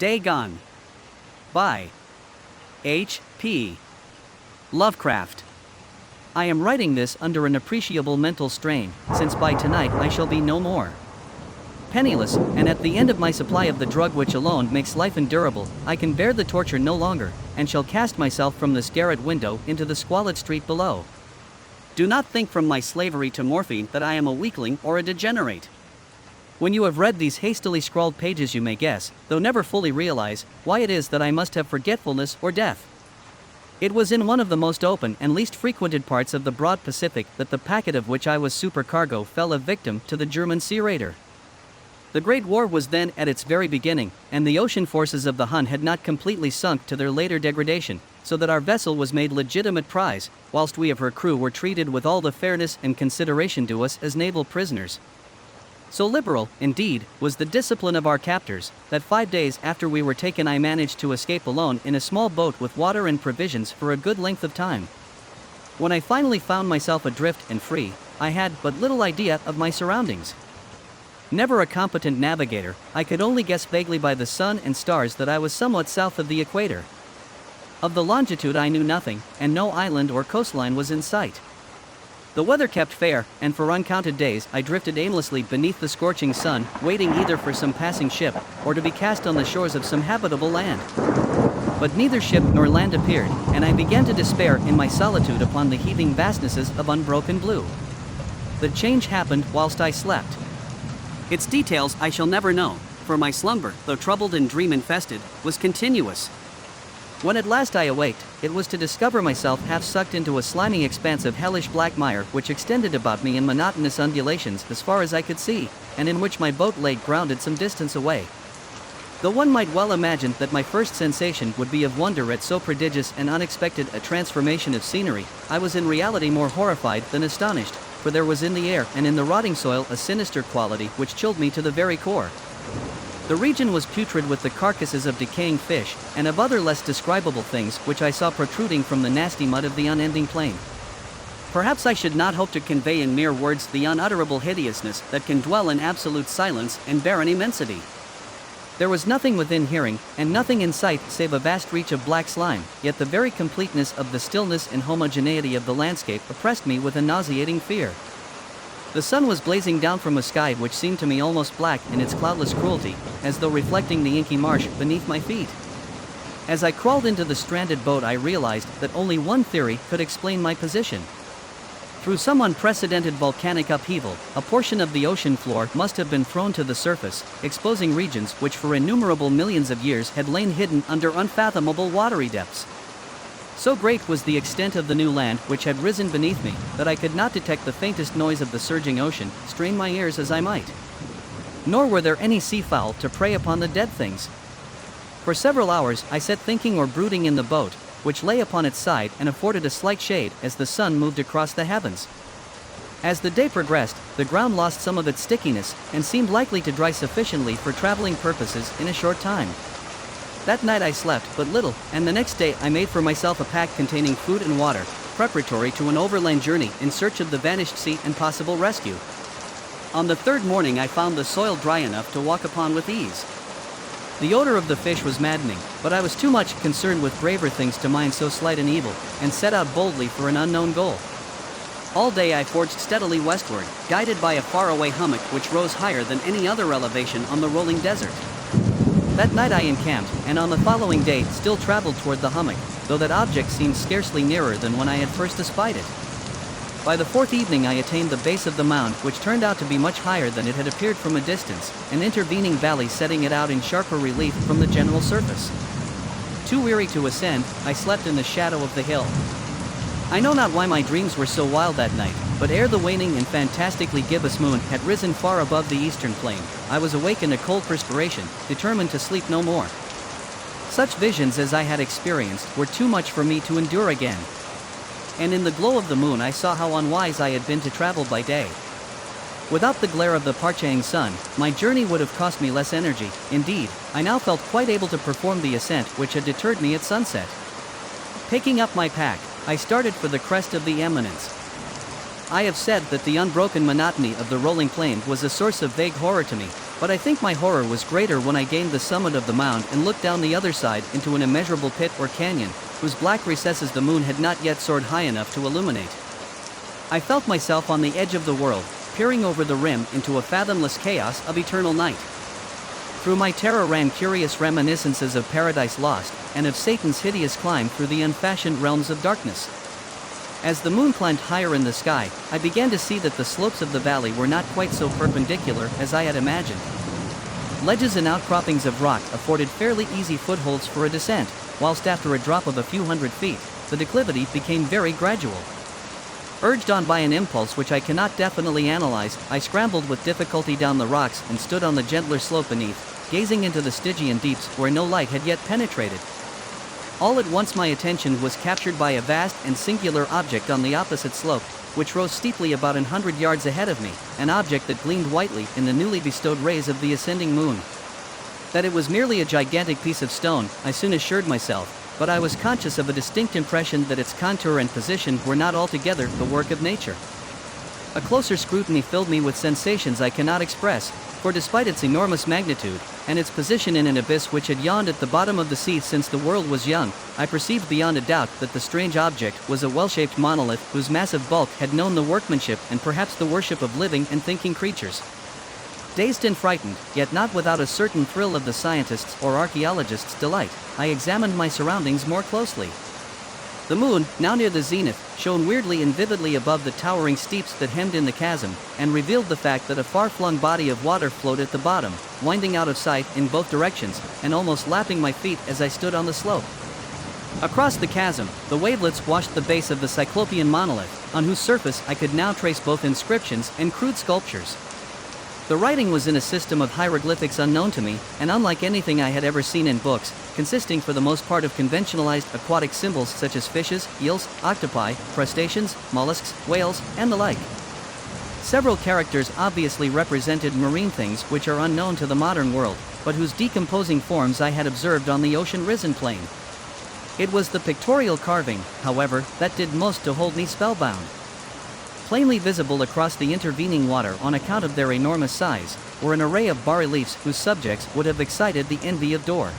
Dagon. By H.P. Lovecraft. I am writing this under an appreciable mental strain, since by tonight I shall be no more penniless, and at the end of my supply of the drug which alone makes life endurable. I can bear the torture no longer, and shall cast myself from this garret window into the squalid street below. Do not think from my slavery to morphine that I am a weakling or a degenerate. When you have read these hastily scrawled pages you may guess, though never fully realize, why it is that I must have forgetfulness or death. It was in one of the most open and least frequented parts of the broad Pacific that the packet of which I was supercargo fell a victim to the German sea raider. The Great War was then at its very beginning, and the ocean forces of the Hun had not completely sunk to their later degradation, so that our vessel was made legitimate prize, whilst we of her crew were treated with all the fairness and consideration due us as naval prisoners. So liberal, indeed, was the discipline of our captors, that 5 days after we were taken I managed to escape alone in a small boat with water and provisions for a good length of time. When I finally found myself adrift and free, I had but little idea of my surroundings. Never a competent navigator, I could only guess vaguely by the sun and stars that I was somewhat south of the equator. Of the longitude I knew nothing, and no island or coastline was in sight. The weather kept fair, and for uncounted days I drifted aimlessly beneath the scorching sun, waiting either for some passing ship, or to be cast on the shores of some habitable land. But neither ship nor land appeared, and I began to despair in my solitude upon the heaving vastnesses of unbroken blue. The change happened whilst I slept. Its details I shall never know, for my slumber, though troubled and dream-infested, was continuous. When at last I awaked, it was to discover myself half sucked into a slimy expanse of hellish black mire which extended about me in monotonous undulations as far as I could see, and in which my boat lay grounded some distance away. Though one might well imagine that my first sensation would be of wonder at so prodigious and unexpected a transformation of scenery, I was in reality more horrified than astonished, for there was in the air and in the rotting soil a sinister quality which chilled me to the very core. The region was putrid with the carcasses of decaying fish, and of other less describable things which I saw protruding from the nasty mud of the unending plain. Perhaps I should not hope to convey in mere words the unutterable hideousness that can dwell in absolute silence and barren immensity. There was nothing within hearing, and nothing in sight save a vast reach of black slime, yet the very completeness of the stillness and homogeneity of the landscape oppressed me with a nauseating fear. The sun was blazing down from a sky which seemed to me almost black in its cloudless cruelty, as though reflecting the inky marsh beneath my feet. As I crawled into the stranded boat I realized that only one theory could explain my position. Through some unprecedented volcanic upheaval, a portion of the ocean floor must have been thrown to the surface, exposing regions which for innumerable millions of years had lain hidden under unfathomable watery depths. So great was the extent of the new land which had risen beneath me, that I could not detect the faintest noise of the surging ocean, strain my ears as I might. Nor were there any seafowl to prey upon the dead things. For several hours I sat thinking or brooding in the boat, which lay upon its side and afforded a slight shade as the sun moved across the heavens. As the day progressed, the ground lost some of its stickiness, and seemed likely to dry sufficiently for traveling purposes in a short time. That night I slept but little, and the next day I made for myself a pack containing food and water, preparatory to an overland journey in search of the vanished sea and possible rescue. On the third morning I found the soil dry enough to walk upon with ease. The odor of the fish was maddening, but I was too much concerned with graver things to mind so slight an evil, and set out boldly for an unknown goal. All day I forged steadily westward, guided by a faraway hummock which rose higher than any other elevation on the rolling desert. That night I encamped, and on the following day still traveled toward the hummock, though that object seemed scarcely nearer than when I had first espied it. By the fourth evening I attained the base of the mound, which turned out to be much higher than it had appeared from a distance, an intervening valley setting it out in sharper relief from the general surface. Too weary to ascend, I slept in the shadow of the hill. I know not why my dreams were so wild that night, but ere the waning and fantastically gibbous moon had risen far above the eastern plain, I was awake in a cold perspiration, determined to sleep no more. Such visions as I had experienced were too much for me to endure again. And in the glow of the moon I saw how unwise I had been to travel by day. Without the glare of the parching sun, my journey would have cost me less energy. Indeed, I now felt quite able to perform the ascent which had deterred me at sunset. Taking up my pack, I started for the crest of the eminence. I have said that the unbroken monotony of the rolling plain was a source of vague horror to me, But I think my horror was greater when I gained the summit of the mound and looked down the other side into an immeasurable pit or canyon, whose black recesses the moon had not yet soared high enough to illuminate. I felt myself on the edge of the world, peering over the rim into a fathomless chaos of eternal night. Through my terror ran curious reminiscences of Paradise Lost, and of Satan's hideous climb through the unfashioned realms of darkness. As the moon climbed higher in the sky, I began to see that the slopes of the valley were not quite so perpendicular as I had imagined. Ledges and outcroppings of rock afforded fairly easy footholds for a descent, whilst after a drop of a few hundred feet, the declivity became very gradual. Urged on by an impulse which I cannot definitely analyze, I scrambled with difficulty down the rocks and stood on the gentler slope beneath, gazing into the Stygian deeps where no light had yet penetrated. All at once my attention was captured by a vast and singular object on the opposite slope, which rose steeply about 100 yards ahead of me, an object that gleamed whitely in the newly bestowed rays of the ascending moon. That it was merely a gigantic piece of stone, I soon assured myself, but I was conscious of a distinct impression that its contour and position were not altogether the work of nature. A closer scrutiny filled me with sensations I cannot express, for despite its enormous magnitude, and its position in an abyss which had yawned at the bottom of the sea since the world was young, I perceived beyond a doubt that the strange object was a well-shaped monolith whose massive bulk had known the workmanship and perhaps the worship of living and thinking creatures. Dazed and frightened, yet not without a certain thrill of the scientist's or archaeologist's delight, I examined my surroundings more closely. The moon, now near the zenith, shone weirdly and vividly above the towering steeps that hemmed in the chasm, and revealed the fact that a far-flung body of water flowed at the bottom, winding out of sight in both directions, and almost lapping my feet as I stood on the slope. Across the chasm, the wavelets washed the base of the cyclopean monolith, on whose surface I could now trace both inscriptions and crude sculptures. The writing was in a system of hieroglyphics unknown to me, and unlike anything I had ever seen in books, consisting for the most part of conventionalized aquatic symbols such as fishes, eels, octopi, crustaceans, mollusks, whales, and the like. Several characters obviously represented marine things which are unknown to the modern world, but whose decomposing forms I had observed on the ocean-risen plain. It was the pictorial carving, however, that did most to hold me spellbound. Plainly visible across the intervening water on account of their enormous size, were an array of bas-reliefs whose subjects would have excited the envy of Dor.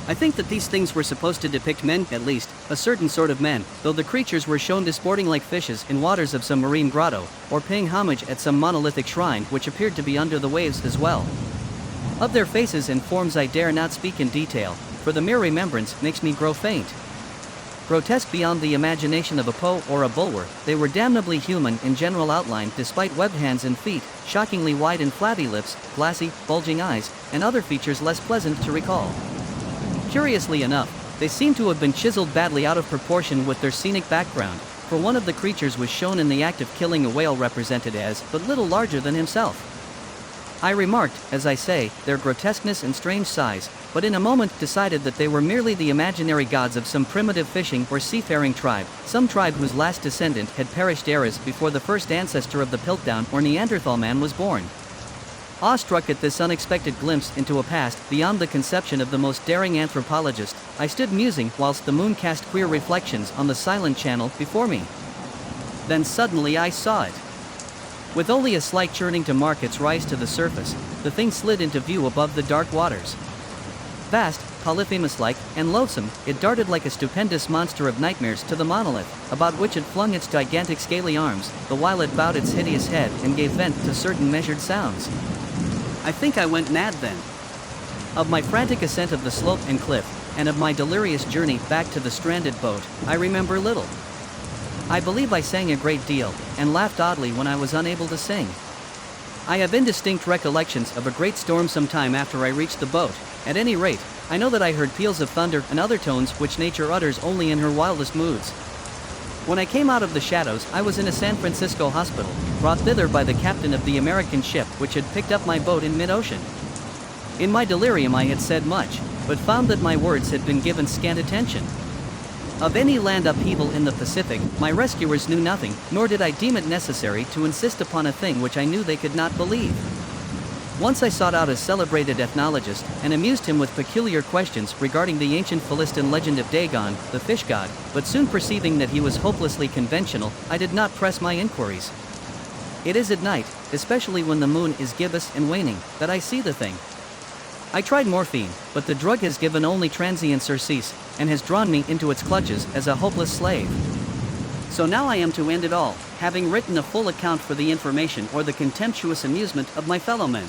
I think that these things were supposed to depict men, at least, a certain sort of men, though the creatures were shown disporting like fishes in waters of some marine grotto, or paying homage at some monolithic shrine which appeared to be under the waves as well. Of their faces and forms I dare not speak in detail, for the mere remembrance makes me grow faint. Grotesque beyond the imagination of a Poe or a Bulwer, they were damnably human in general outline despite webbed hands and feet, shockingly wide and flabby lips, glassy, bulging eyes, and other features less pleasant to recall. Curiously enough, they seemed to have been chiseled badly out of proportion with their scenic background, for one of the creatures was shown in the act of killing a whale represented as but little larger than himself. I remarked, as I say, their grotesqueness and strange size, but in a moment decided that they were merely the imaginary gods of some primitive fishing or seafaring tribe, some tribe whose last descendant had perished eras before the first ancestor of the Piltdown or Neanderthal man was born. Awestruck at this unexpected glimpse into a past beyond the conception of the most daring anthropologist, I stood musing whilst the moon cast queer reflections on the silent channel before me. Then suddenly I saw it. With only a slight churning to mark its rise to the surface, the thing slid into view above the dark waters. Vast, Polyphemus-like, and loathsome, it darted like a stupendous monster of nightmares to the monolith, about which it flung its gigantic scaly arms, the while it bowed its hideous head and gave vent to certain measured sounds. I think I went mad then. Of my frantic ascent of the slope and cliff, and of my delirious journey back to the stranded boat, I remember little. I believe I sang a great deal, and laughed oddly when I was unable to sing. I have indistinct recollections of a great storm some time after I reached the boat. At any rate, I know that I heard peals of thunder and other tones which nature utters only in her wildest moods. When I came out of the shadows, I was in a San Francisco hospital, brought thither by the captain of the American ship which had picked up my boat in mid-ocean. In my delirium I had said much, but found that my words had been given scant attention. Of any land upheaval in the Pacific, my rescuers knew nothing, nor did I deem it necessary to insist upon a thing which I knew they could not believe. Once I sought out a celebrated ethnologist, and amused him with peculiar questions regarding the ancient Philistine legend of Dagon, the fish god, but soon perceiving that he was hopelessly conventional, I did not press my inquiries. It is at night, especially when the moon is gibbous and waning, that I see the thing. I tried morphine, but the drug has given only transient surcease, and has drawn me into its clutches as a hopeless slave. So now I am to end it all, having written a full account for the information or the contemptuous amusement of my fellow men.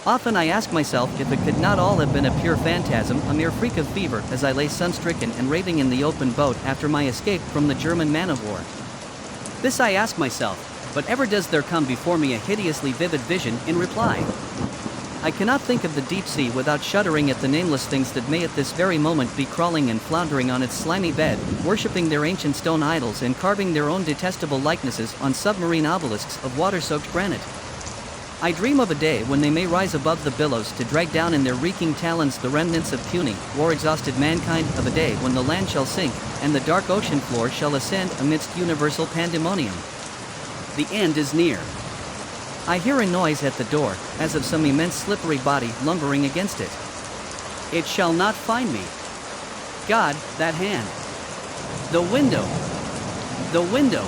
Often I ask myself if it could not all have been a pure phantasm, a mere freak of fever, as I lay sun-stricken and raving in the open boat after my escape from the German man-of-war. This I ask myself, but ever does there come before me a hideously vivid vision in reply. I cannot think of the deep sea without shuddering at the nameless things that may at this very moment be crawling and floundering on its slimy bed, worshipping their ancient stone idols and carving their own detestable likenesses on submarine obelisks of water-soaked granite. I dream of a day when they may rise above the billows to drag down in their reeking talons the remnants of puny, war-exhausted mankind, of a day when the land shall sink, and the dark ocean floor shall ascend amidst universal pandemonium. The end is near. I hear a noise at the door, as of some immense slippery body lumbering against it. It shall not find me. God, that hand. The window. The window.